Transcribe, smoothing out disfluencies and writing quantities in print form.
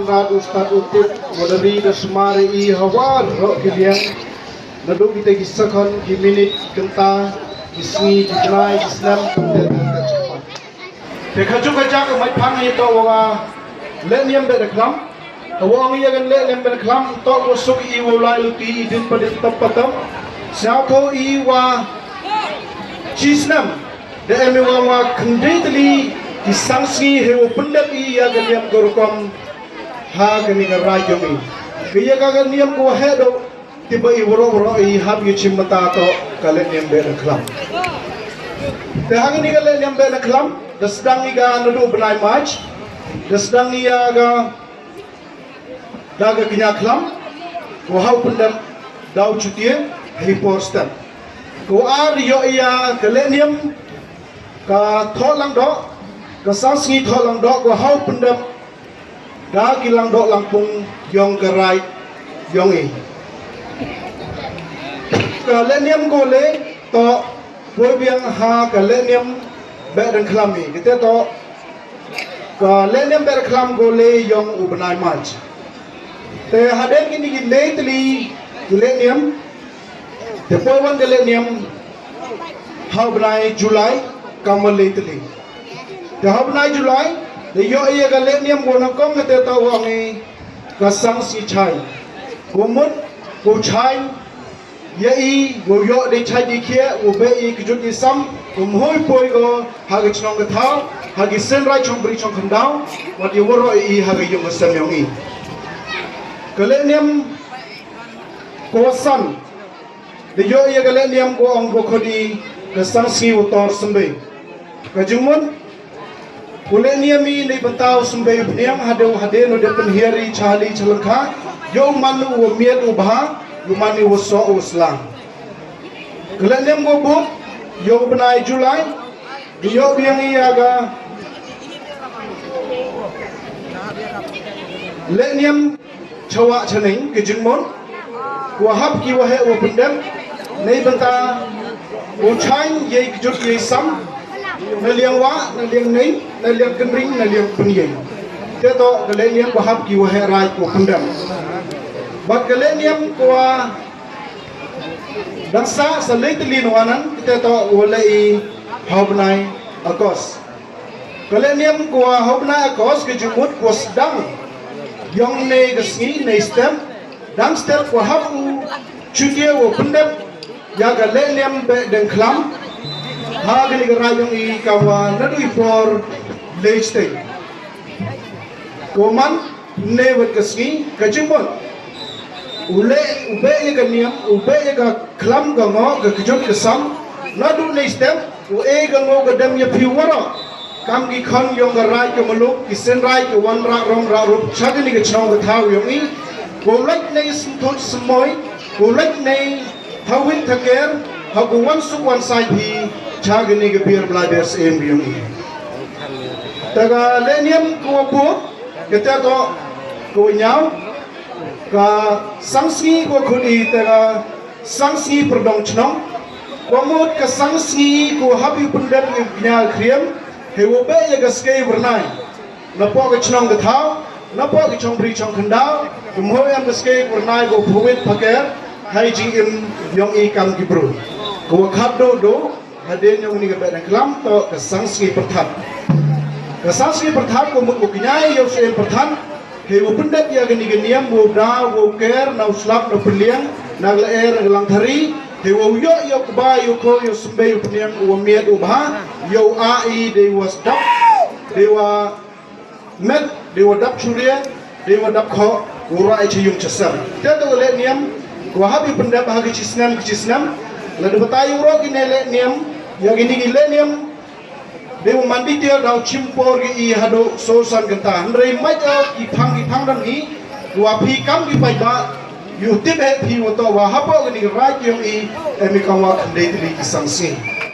Konrad Ustad Utip Moderi Dasmari I Hawar Rok Giliang Nadu kita kisahkan di minit kenta Isni dikenai Islam Dekaju kajak umai pang itu wa Leniam bedeklam Awang ia kan leniam bedeklam Tok wasuk I wulai luti idin pada tepatam Siapa I wa Cisnam Dan wa kendetli Disangsi hewa pendat iya ganiam gorkom ha gani rajo mi kaya kagan niam ko hedo tiba I woro I hab yu chimata to kalen niam be reklam te hang ni kalen niam be reklam dasdang iga nudu benai mach dasdang iya ga daga kinya klam ko hau pendat dau chutie hipostan ko ar yo iya kalen niam ka tholang do Kasang singi tholang dok wa hau pendam da kilang dok langpung yong gerai yong I kaleniam gole to boy biang ha kaleniam be dan klami kita to kaleniam be klam gole yong ubenai maj te haden kini gile tli kaleniam te boy wan kaleniam hau benai Julai kamal tli Dahab nai Julai, the yo iya galenium gonakong at the tawangi kasang si chai. Gomut, go chai, ye go yo de chai di kia, obey kjut isam, hoi poi go hagich nong gatao, hagisen right chong bri chong kandao, what you were I hagayong samyongi. Galenium go san, the yo iya galenium go on go kodi, kasang si utor sumbe. Kajumun, Kuleniami ni bentau sumbai peniang hadeu hadenu de penhiari chali chalangka yo manu wo miet ubha yo manu wo so uslang kuleniam go buk yo benai Julai yo biang iaga leniam chawa chaning kijingmon ko hab ki wo he wo pendem nei benta wo chain ye kijut ye sam naliang wa naliang nei naliang kenring naliang penyeng teto galeniam bahab ki wahe rai ko pendam bak galeniam ko dansa salaitlin wanan teto walai hobnai akos galeniam ko hobnai akos ke jumut ko sedang yong ne gasni ne stem dang stem ko habu chutie wo pendam ya galeniam be den klam ha gani garayong I kawan nadu for late koman never kasgi kajumon ule ube ye ganiam ube ye ga klam ga ngo ga kjot kesam nadu ne step u e ga ngo ga dam ye piwara kam gi khon yong ga rai ko maluk kisen rai ko wan ra rong ra rup chagni ga chong ga thau yong I ko lek ne smthot smoy ko lek ne thawin thaker ha ko wan su wan sai hi chagni ke biar belajar sembiung I. Taga leniam ko bu kita to ko nyau ka sangsi ko khudi taga sangsi perdong chnong komut ka sangsi ko habi pundat nya kriam hewo be ya gaske bernai napo ka chnong ga thau napo ka chong bri chong khandau kumho yang gaske bernai ko phuwit phaker hai jing im yong I kam ki bro ko khab do hadirnya uni ke badan kelam to kesangsi perthat ko mut ukinyai yo sen perthan he wo pendat ya gani ganiam wo da wo ker na uslap na perliang na laer lang thari he wo yo kba yo ko yo sumbe yo peniang wo miet ubha yo ai de was dap de wa met de wa dap churia de wa dap kho wo rai chiyung chasam teto le niam ko habi pendat bahagi cisnam la de batayu ro kinele niam yang ini gilenium dewa mandi dia dau cimpor gi I hado sosan genta handrei maja I phang dan I wa phi kam gi pai ba yu tip he phi wo to wa hapo gi rai kyong I emi kam wa khandei tri ki sangsi